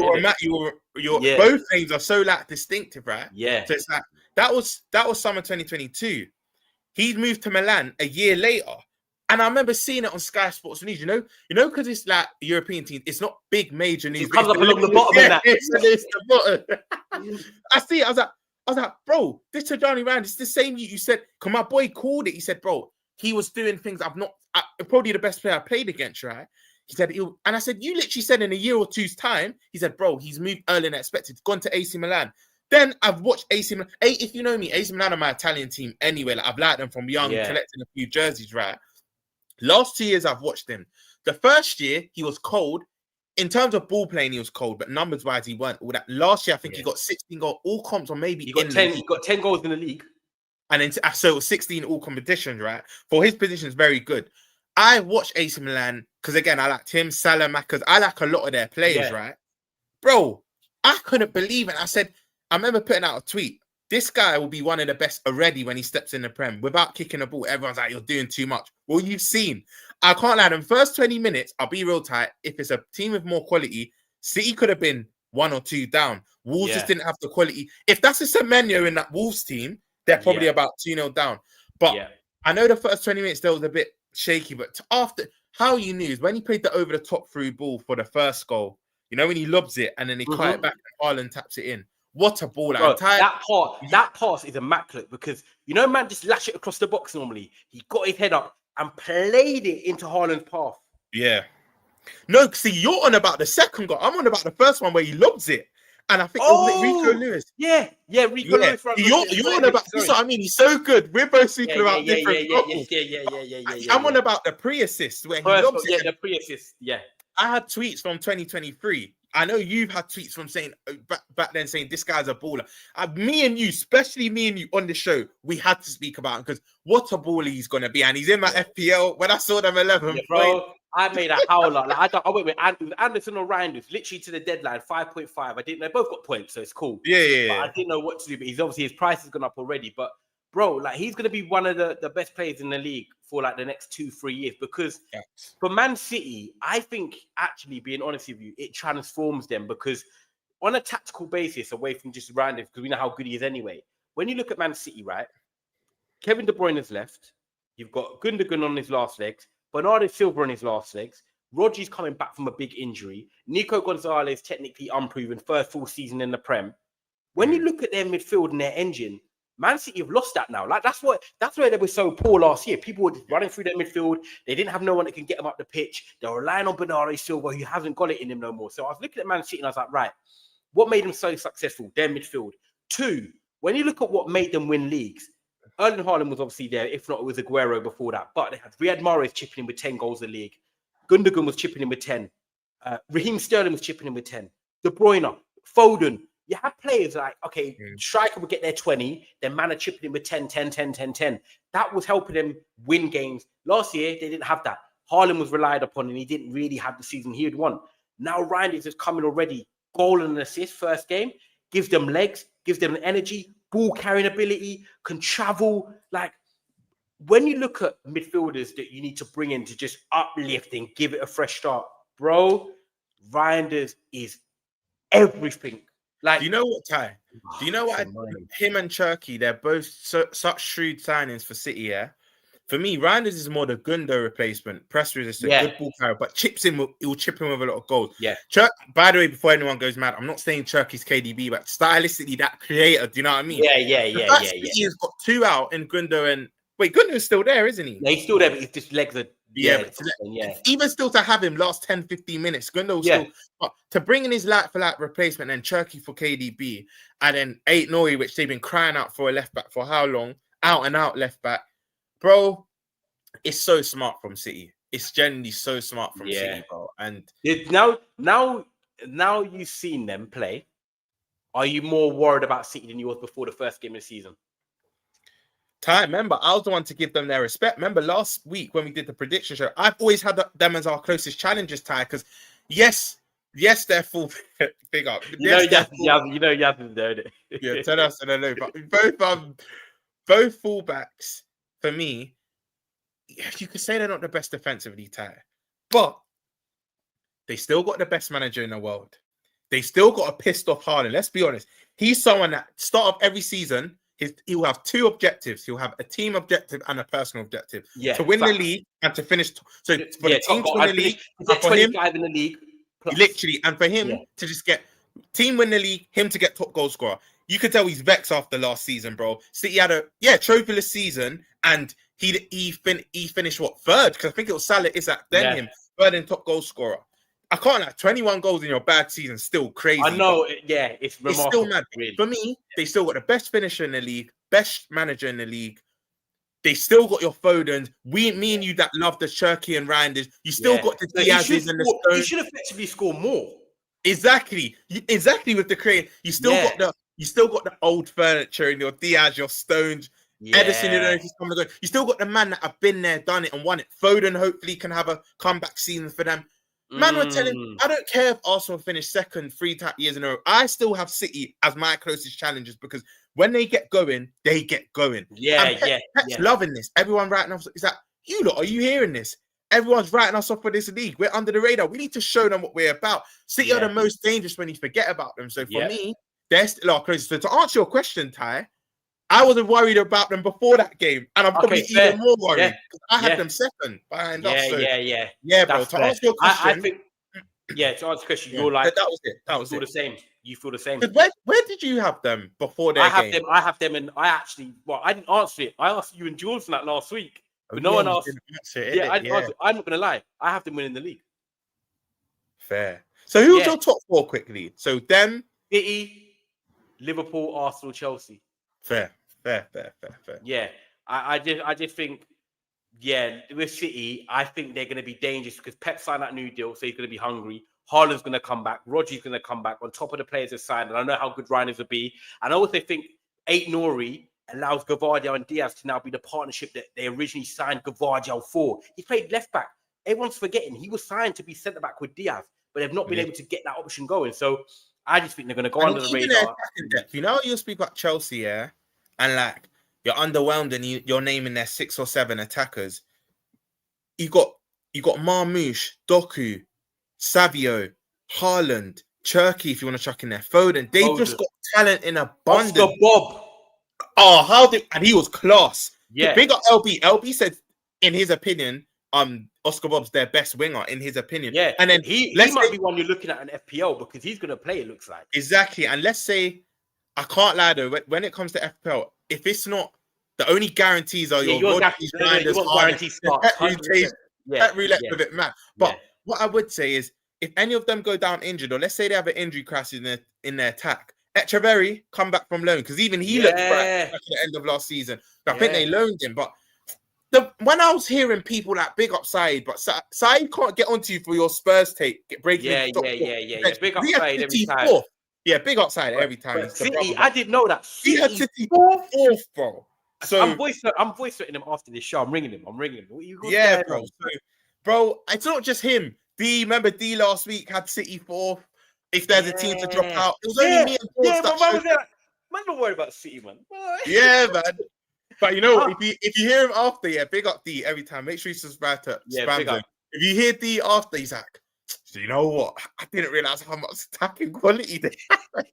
S2: Both names are so like distinctive, right?
S1: Yeah.
S2: So it's like that was summer 2022. He moved to Milan a year later. And I remember seeing it on Sky Sports News, because it's like European teams, it's not big major news.
S1: It comes up along the bottom of that.
S2: It's the bottom. I see it. I was like, bro, this is Johnny Rand. It's the same you said. Because my boy called it. He said, bro, he was doing things probably the best player I played against, right? He said, and I said, you literally said in a year or two's time. He said, bro, he's moved earlier than expected, gone to AC Milan. Then I've watched AC Milan. If you know me, AC Milan are my Italian team anyway. Like I've liked them from young, collecting a few jerseys, right? Last 2 years, I've watched him. The first year, he was cold. In terms of ball playing, he was cold, but numbers-wise, he weren't all that. Last year, I think he got 16 goals, all comps, or maybe
S1: he got 10. He got 10 goals in the league,
S2: and then so it was 16 all competitions, right? For his position, is very good. I watched AC Milan because again, I liked him, Salah, Maccas. I like a lot of their players, right? Bro, I couldn't believe it. I remember putting out a tweet. This guy will be one of the best already when he steps in the Prem. Without kicking a ball, everyone's like, you're doing too much. Well, you've seen. I can't lie. In the first 20 minutes, I'll be real tight. If it's a team with more quality, City could have been 1 or 2 down. Wolves just didn't have the quality. If that's a Semenyo in that Wolves team, they're probably about 2-0 down. But I know the first 20 minutes, there was a bit shaky. But after, how you knew is when he played the over-the-top through ball for the first goal, when he lobs it and then he cut it back and Haaland taps it in. What a ball!
S1: Bro, that pass is immaculate because man just lash it across the box normally. He got his head up and played it into Haaland's path.
S2: Yeah. No, see, you're on about the second goal. I'm on about the first one where he lobs it, and I think it was Rico Lewis.
S1: Yeah, Rico Lewis.
S2: You're on about. You know what I mean? He's so good. We're both speaking about different goals. I'm on about the pre-assist where he lobs it.
S1: The pre-assist. Yeah.
S2: I had tweets from 2023. I know you've had tweets from saying back then saying this guy's a baller. Me and you, especially me and you on the show, we had to speak about him because what a baller he's gonna be. And he's in my FPL. When I saw them 11,
S1: bro, I made a howler. Like I went with Anderson or Reijnders, literally to the deadline, 5.5. I didn't. They both got points, so it's cool.
S2: Yeah.
S1: But I didn't know what to do. But his price has gone up already. But bro, like he's gonna be one of the best players in the league for like the next 2-3 years because for Man City, I think actually being honest with you, it transforms them because on a tactical basis, away from just Reijnders, because we know how good he is anyway. When you look at Man City, right, Kevin De Bruyne has left. You've got Gundogan on his last legs, Bernardo Silva on his last legs. Rodri's coming back from a big injury. Nico Gonzalez technically unproven, first full season in the Prem. When you look at their midfield and their engine, Man City have lost that now. Like that's where they were so poor last year. People were just running through their midfield. They didn't have no one that can get them up the pitch. They were relying on Bernardo Silva, who hasn't got it in him no more. So I was looking at Man City and I was like, right, what made them so successful? Their midfield. 2, when you look at what made them win leagues, Erling Haaland was obviously there. If not, it was Aguero before that. But they had Riyad Mahrez chipping in with 10 goals a league. Gundogan was chipping in with 10. Raheem Sterling was chipping in with 10. De Bruyne, Foden. You have players like, okay, striker would get their 20, then man are chipping in with 10, 10, 10, 10, 10. That was helping them win games. Last year, they didn't have that. Haaland was relied upon, and he didn't really have the season he would want. Now Reijnders is coming already. Goal and assist, first game. Gives them legs, gives them energy, ball carrying ability, can travel. Like, when you look at midfielders that you need to bring in to just uplift and give it a fresh start, bro, Reijnders is everything. Like,
S2: do you know what, Ty? Do you know what? Him and Cherky, they're both such shrewd signings for City, yeah? For me, Reijnders is more the Gundo replacement, press resistant, good ball carrier, but he will chip in with a lot of goals.
S1: Yeah.
S2: By the way, before anyone goes mad, I'm not saying Cherky's KDB, but stylistically, that creator, do you know what I mean?
S1: Yeah.
S2: He has got 2 out in Gundo and... Wait, Gundo's still there, isn't he?
S1: Yeah, he's still there, but his just legs are... Yeah.
S2: Even still to have him last 10, 15 minutes, Gundo's still... But to bring in his like-for-like replacement and Cherky for KDB, and then Ait-Nouri, which they've been crying out for a left-back for how long? Out-and-out left-back. Bro, it's so smart from City. It's genuinely so smart from City, bro. And
S1: now you've seen them play, are you more worried about City than you was before the first game of the season?
S2: Ty, remember, I was the one to give them their respect. Remember last week when we did the prediction show, I've always had them as our closest challengers, Ty, because yes, they're full big up.
S1: You know Yasmin doing it.
S2: Yeah, tell us, I don't know. But both fullbacks, for me, you could say they're not the best defensively, Ty, but they still got the best manager in the world. They still got a pissed off Haaland. Let's be honest. He's someone that start of every season, he'll have 2 objectives. He'll have a team objective and a personal objective. To win the league and to finish. So for the team to win the league,
S1: and for 25 in the league. Plus.
S2: Literally, and for him to just get team win the league, him to get top goal scorer. You could tell he's vexed after last season, bro. City had a trophyless season, and he finished what, 3rd? Because I think it was Salah, Isaac, then him, 3rd in top goal scorer. I can't lie, 21 goals in your bad season, still crazy.
S1: I know, it's remarkable.
S2: It's still mad.
S1: Really.
S2: For me, they still got the best finisher in the league, best manager in the league. They still got your Fodens. Me and you that love the Cherky and Reijnders. You still got the Diaz's and the Stones.
S1: You should effectively score more.
S2: Exactly with the create. You still got the old furniture in your Diaz, your Stones. Edison, you know, if he's coming to go. You still got the man that have been there, done it, and won it. Foden hopefully can have a comeback season for them. Man, we're telling, I don't care if Arsenal finish 2nd 3 years in a row. I still have City as my closest challengers because when they get going, they get going. Pep's loving this. Everyone writing off. Is that you lot? Are you hearing this? Everyone's writing us off for this league. We're under the radar. We need to show them what we're about. City are the most dangerous when you forget about them. So for me, they're still our closest. So to answer your question, Ty, I wasn't worried about them before that game, and I'm probably even more worried because I had them 2nd behind us. So, bro. To answer your question,
S1: I think, to answer the question, you're like
S2: that was it. That was
S1: it. The same. You feel the same.
S2: Where did you have them before their game?
S1: I have them, and I didn't answer it. I asked you and Jules that last week, but no one asked. I didn't answer it. I'm not gonna lie. I have them winning the league.
S2: Fair. So who's your top 4 quickly? So them,
S1: City, Liverpool, Arsenal, Chelsea.
S2: Fair.
S1: Yeah, I just think, with City, I think they're going to be dangerous because Pep signed that new deal, so he's going to be hungry. Haaland's going to come back. Rodri's going to come back on top of the players they've signed, and I know how good Reijnders will be. And I also think Ait-Nouri allows Gvardiol and Diaz to now be the partnership that they originally signed Gvardiol for. He played left back. Everyone's forgetting he was signed to be centre back with Diaz, but they've not been able to get that option going. So I just think they're going to go under the radar.
S2: You know, you speak about Chelsea, and like you're underwhelmed and you're naming their 6 or 7 attackers. You got Marmoush, Doku, Savio, Haaland, Cherky, if you want to chuck in there, Foden. They've just got talent in abundance.
S1: Oscar Bob.
S2: Oh, and he was class.
S1: Yeah.
S2: Big up LB. LB said, in his opinion, Oscar Bob's their best winger, in his opinion.
S1: Yeah.
S2: And then
S1: he might be one you're looking at an FPL because he's going to play, it looks like.
S2: Exactly. And let's say, I can't lie though, when it comes to FPL, if it's not, the only guarantees are your Rodgers, Pet roulette with it, man. But what I would say is, if any of them go down injured, or let's say they have an injury crash in their attack, Echeverry come back from loan because even he looked back at the end of last season. I think they loaned him, but when I was hearing people like big up Saeed, but Saeed can't get onto you for your Spurs take, breaking
S1: Yeah. Big up Saeed every time.
S2: Fourth. Yeah, big up Saeed every time.
S1: But City, I didn't know that.
S2: He had City fourth, bro. So
S1: I'm voice noting him after this show. I'm ringing him. What you got
S2: yeah,
S1: there,
S2: bro. So, bro, it's not just him. Remember D last week had City fourth. If there's a team to drop out, it was only me and Paul
S1: but man was there. Man, don't worry about City, man.
S2: Yeah, man. But you know, if you hear him after, yeah, big up D every time. Make sure you subscribe to spam him. If you hear D after, he's like, so you know what? I didn't realize how much attacking quality they have.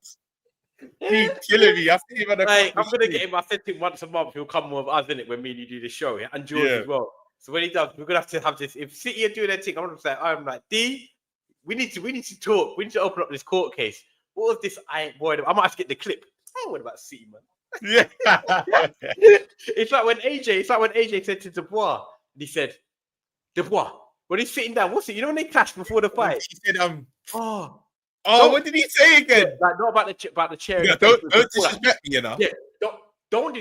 S2: He's killing me. I see him on
S1: I'm gonna get him. I said to him once a month. He'll come with us, innit, when me and you do the show, yeah? And George as well. So when he does, we're gonna have this. If City are doing their thing, I'm like, D, we need to talk. We need to open up this court case. What was this? I ain't worried about. I might have to get the clip. I ain't worried about City, man.
S2: Yeah.
S1: It's like when AJ said to Dubois, he said, Dubois, when he's sitting down, what's it? You know when they clashed before the fight?
S2: He said, what did he say again?
S1: Like, not about the chair.
S2: Yeah, don't disrespect me, you know.
S1: Yeah, don't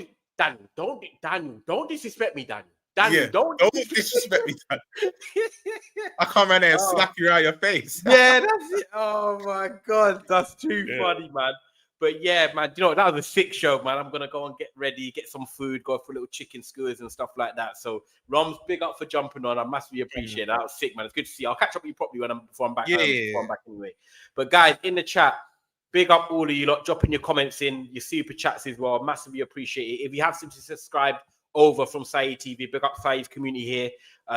S1: disrespect me, Daniel.
S2: Daniel, don't disrespect me, Daniel. I come around there and slap you out your face.
S1: Yeah, that's it. Oh my god, that's too funny, man. But yeah, man, you know, that was a sick show, man. I'm gonna go and get ready, get some food, go for little chicken skewers and stuff like that. So Roms, big up for jumping on. I massively appreciate that. That was sick, man. It's good to see you. I'll catch up with you properly before I'm back. Before I'm back anyway. But guys, in the chat, big up all of you lot, dropping your comments in, your super chats as well. Massively appreciate it. If you have simply subscribed over from Saeed TV, big up Saeed's community here.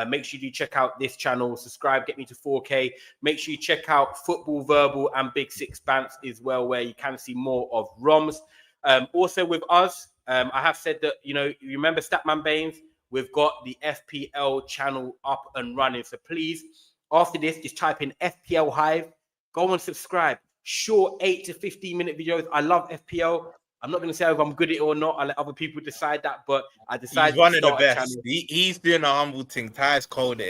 S1: Make sure you check out this channel, subscribe, get me to 4K. Make sure you check out Football Verbal and Big Six Bants as well, where you can see more of Roms. Also with us, I have said that, you know, you remember Statman Baines? We've got the FPL channel up and running. So please, after this, just type in FPL Hive. Go and subscribe. Short 8 to 15 minute videos. I love FPL. I'm not going to say if I'm good at it or not. I let other people decide that, but I decided
S2: he's one of the best. He's doing a humble thing. Ty's cold.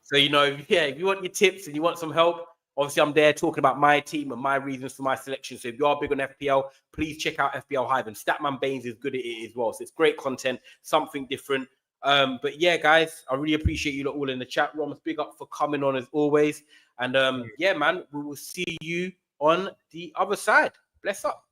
S2: So,
S1: you know, if you want your tips and you want some help, obviously I'm there talking about my team and my reasons for my selection. So if you are big on FPL, please check out FPL Hive. And Statman Baines is good at it as well. So it's great content, something different. But yeah, guys, I really appreciate you all in the chat. Roms, big up for coming on as always. And yeah, man, we will see you on the other side. Bless up.